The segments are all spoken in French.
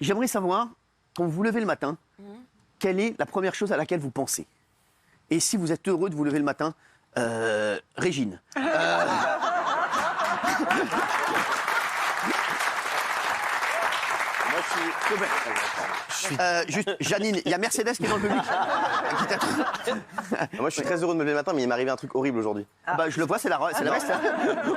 J'aimerais savoir, quand vous vous levez le matin, quelle est la première chose à laquelle vous pensez? Et si vous êtes heureux de vous lever le matin, Régine. Juste, Janine, il y a Mercedes qui est dans le public. Moi, je suis très heureux de me lever le matin, mais il m'est arrivé un truc horrible aujourd'hui. Bah, je le vois, c'est la veste.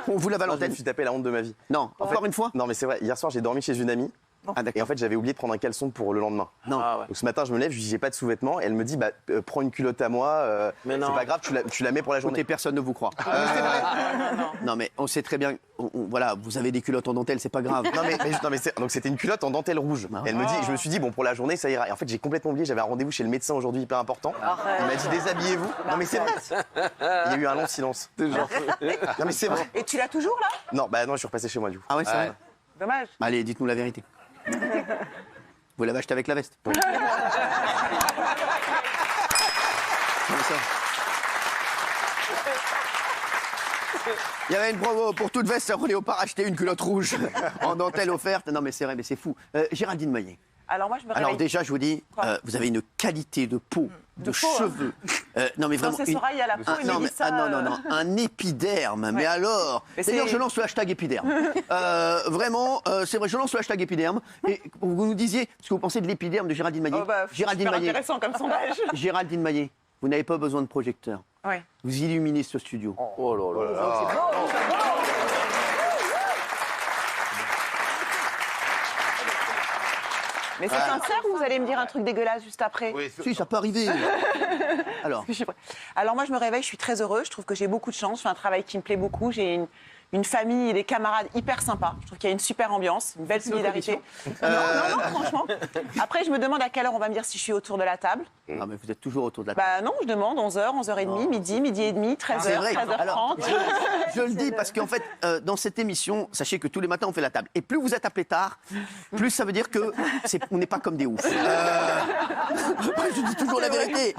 On vous lave à Je me l'antenne. suis tapé la honte de ma vie. Non, encore une fois? Non, mais c'est vrai. Hier soir, j'ai dormi chez une amie. Ah, d'accord. Et en fait, j'avais oublié de prendre un caleçon pour le lendemain. Non. Donc ce matin, je me lève, je lui dis j'ai pas de sous-vêtements. Et elle me dit bah, prends une culotte à moi. Mais C'est non. pas grave, tu la mets pour la journée. Écoutez, personne ne vous croit. Non, mais on sait très bien. Voilà, vous avez des culottes en dentelle, c'est pas grave. Donc c'était une culotte en dentelle rouge. Et elle me dit, je me suis dit bon pour la journée ça ira. Et en fait j'ai complètement oublié, j'avais un rendez-vous chez le médecin aujourd'hui hyper important. Il m'a dit déshabillez-vous. Non mais c'est vrai. Il y a eu un long silence. Non mais c'est vrai. Et tu l'as toujours là? Non bah non je suis repassé chez moi du coup. Ah ouais, c'est vrai. Dommage. Allez, dites-nous la vérité. Vous l'avez acheté avec la veste? Oui. Il y avait une promo pour toute veste en léopard, acheter une culotte rouge en dentelle offerte. Non mais c'est vrai, mais c'est fou. Géraldine Maillet. Alors moi je me réveille. Alors déjà, je vous dis, vous avez une qualité de peau, de peau, hein. cheveux. Non mais Dans vraiment. ses oreilles, il y a la peau, il me dit ça. Non, un épiderme. Mais alors. Mais D'ailleurs, c'est- je lance le hashtag épiderme. Vraiment, c'est vrai, je lance le hashtag épiderme. Et vous nous disiez ce que vous pensez de l'épiderme de Géraldine Maillet. Oh bah, Géraldine super Maillet. intéressant comme sondage. Géraldine Maillet, vous n'avez pas besoin de projecteur. Ouais. Vous illuminez ce studio. Oh là là. Mais c'est sincère ou vous allez me dire un truc dégueulasse juste après? Si, ça peut arriver. Alors, Je suis prête. Alors moi je me réveille, je suis très heureuse, je trouve que j'ai beaucoup de chance, je fais un travail qui me plaît beaucoup, j'ai une famille et des camarades hyper sympas, je trouve qu'il y a une super ambiance, une belle solidarité. Non, franchement. Après je me demande à quelle heure on va me dire si je suis autour de la table. ah, mais vous êtes toujours autour de la table. Bah non, je demande 11h, 11h30, midi et demi, 13h, C'est vrai. 13h30. Alors, je le dis parce qu'en fait, dans cette émission, sachez que tous les matins, on fait la table. Et plus vous êtes appelé tard, plus ça veut dire que on n'est pas comme des oufs. Je dis toujours la vérité.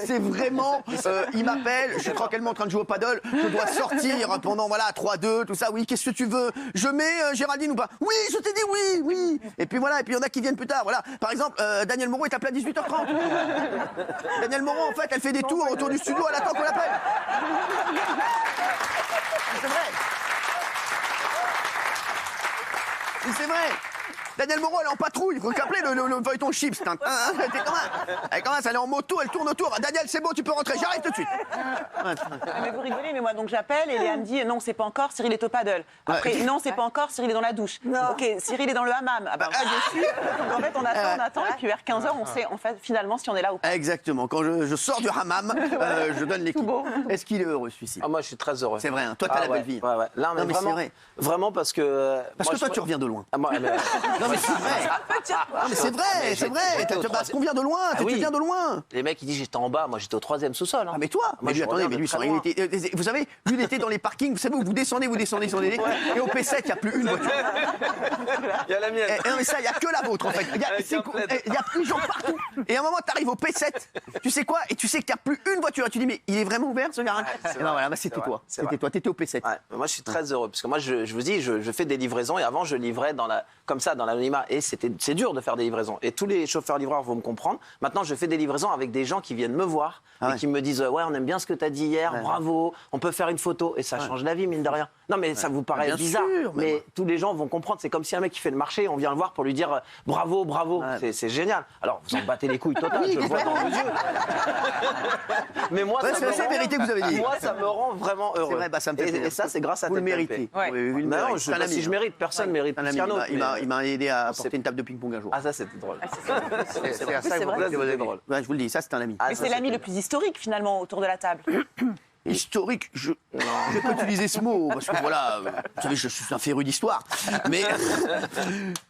C'est vraiment, il m'appelle, je suis tranquillement en train de jouer au paddle, je dois sortir pendant, voilà, 3-2, tout ça. Oui, qu'est-ce que tu veux? Je mets Géraldine ou pas? Oui, je t'ai dit oui, oui. Et puis voilà, et puis il y en a qui viennent plus tard. Voilà. Par exemple, Daniel Moreau est appelé à 18h30. Daniel Moreau, en fait, elle fait des tours autour du studio, elle attend qu'on l'appelle. C'est vrai. C'est vrai. Daniel Moreau, elle est en patrouille. Il faut qu'appeler le feuilleton chips. Elle commence, elle est en moto, elle tourne autour. Daniel, c'est bon, tu peux rentrer. J'arrive tout de suite. Ah, mais vous rigolez, mais moi donc j'appelle et Léa me dit non, c'est pas encore, Cyril est au paddle. Après, non, c'est pas encore, Cyril est dans la douche. Ok, Cyril est dans le hammam. Ah bah, dessus. Donc en fait, on attend, et puis vers 15h, on sait en fait finalement si on est là ou pas. Exactement. Quand je sors du hammam, je donne l'équipe. beau. Est-ce qu'il est heureux, celui-ci? Ah, moi, je suis très heureux. C'est vrai, hein. Toi, t'as la belle vie. Ouais, ouais. Là, Non, mais c'est vraiment, vrai. vraiment parce que. Parce moi, que toi, je- tu reviens de loin. Ah, moi, Non, mais c'est vrai. Non, mais c'est vrai, c'est vrai. j'étais au Parce qu'on vient de loin. Ah Tu oui. viens de loin. Les mecs, ils disent j'étais en bas, moi j'étais au 3e sous-sol. Hein. Ah mais toi, Moi, mais lui, je attendez, regarde mais lui, de très il loin. était, vous savez, lui, il était dans les parkings, vous savez, où vous descendez, et au P7, il n'y a plus une voiture. Il y a la mienne. Non mais ça, il n'y a que la vôtre en fait. Il y a plus de gens partout. Et à un moment, tu arrives au P7, tu sais quoi, et tu sais qu'il n'y a plus une voiture. Et tu dis, mais il est vraiment ouvert ce garage? Et ben voilà, bah, c'était toi. c'est C'était vrai. toi, t'étais au P7. Ouais, mais moi je suis très heureux parce que moi je vous dis je fais des livraisons et avant je livrais comme ça dans l'anonymat et c'est dur de faire des livraisons et tous les chauffeurs livreurs vont me comprendre. Maintenant je fais des livraisons avec des gens qui viennent me voir Ah et ouais. qui me disent ouais on aime bien ce que tu as dit hier, bravo, on peut faire une photo et ça change la vie mine de rien. Non mais ça vous paraît Bien bizarre sûr, mais mais moi- tous les gens vont comprendre, c'est comme si un mec qui fait le marché, on vient le voir pour lui dire bravo, bravo, c'est génial. Alors vous en battez les couilles total, je le vois dans vos yeux. Mais moi Ouais, ça c'est me la rend- vérité que vous avez dit. Moi ça me rend vraiment heureux. C'est vrai, bah, ça me fait plaisir. Et ça c'est grâce à Vous le TPMP. méritez. Ouais. Oui, vous le Bah non, méritez. je C'est un sais pas ami, si je hein. mérite, personne mérite C'est un plus ami, qu'un autre. il m'a aidé à c'est- porter une table de ping-pong un jour. Ah ça c'était drôle. C'est à ça c'est que vous vrai. portez vos C'est amis. drôle. Ouais, je vous le dis, ça c'est un ami. Ah, Mais ça, c'est l'ami c'était- le plus historique finalement autour de la table. Historique, je vais pas utiliser ce mot, parce que voilà, vous savez, je suis un féru d'histoire. Mais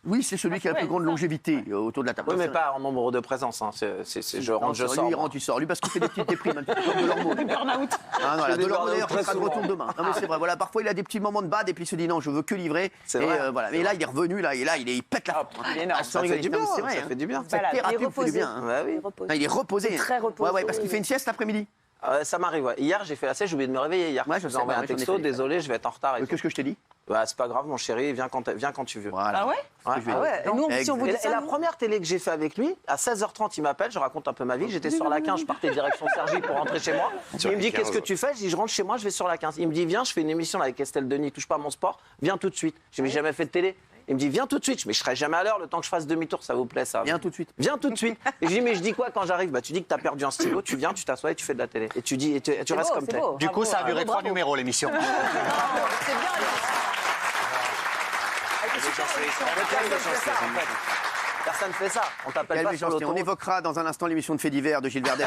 oui, c'est celui qui a la plus grande longévité autour de la table. Oui, mais C'est- pas en nombre de présence. Hein. Je rentre, je Lui, sors. il rentre, il sort. Lui, parce qu'il fait des petites déprimes, un petit peu comme de l'hormone. Burn-out. Ah, voilà, des de l'hormone, burn-out il sera de très retour souvent. demain. Non, mais c'est vrai, voilà, parfois il a des petits moments de bad et puis il se dit non, je veux que livrer. C'est Et vrai. voilà. Mais là, il est revenu, là, et là, il pète la forme. il est énorme. sans Ça fait rigoler. du Non, bien. mais c'est vrai, Ça hein. fait du bien. Cette Voilà, thérapie il est me fait du bien. hein. Ouais, oui. Non, il est reposé. C'est très reposé. Ouais, parce qu'il fait une sieste l'après-midi. Ça m'arrive. Ouais. Hier, j'ai fait la sieste, j'ai oublié de me réveiller hier. Ouais, je je vous sais, ai envoyé ouais, un j'en ai texto, fait. désolé, je vais être en retard. et tout. Qu'est-ce que je t'ai dit? Bah, c'est pas grave, mon chéri, viens quand tu veux. Voilà. Ah ouais? C'est ce que je vais dire. Et nous, si on vous dit Et ça, la nous première télé que j'ai fait avec lui, à 16h30, il m'appelle, je raconte un peu ma vie. J'étais sur la 15, je partais direction Cergy pour rentrer chez moi. Sur Il me la dit 15. qu'est-ce que tu fais? Je dis je rentre chez moi, je vais sur la 15. Il me dit viens, je fais une émission avec Estelle Denis, touche pas à mon sport, viens tout de suite. Je n'ai jamais fait de télé. Il me dit viens tout de suite, mais je serai jamais à l'heure le temps que je fasse demi-tour, ça vous plaît ça? Viens tout de suite. Viens tout de suite. Et je dis mais je dis quoi quand j'arrive? Bah tu dis que t'as perdu un stylo, tu viens, tu t'assois et tu fais de la télé. Et tu dis et tu restes comme t'es. Du coup, ça a duré 3 bravo. numéros l'émission. C'est bien. Personne fait ça. On t'appelle Quelle pas sur méchanceté. On l'autoroute. évoquera dans un instant l'émission de faits divers de Gilles Verdez.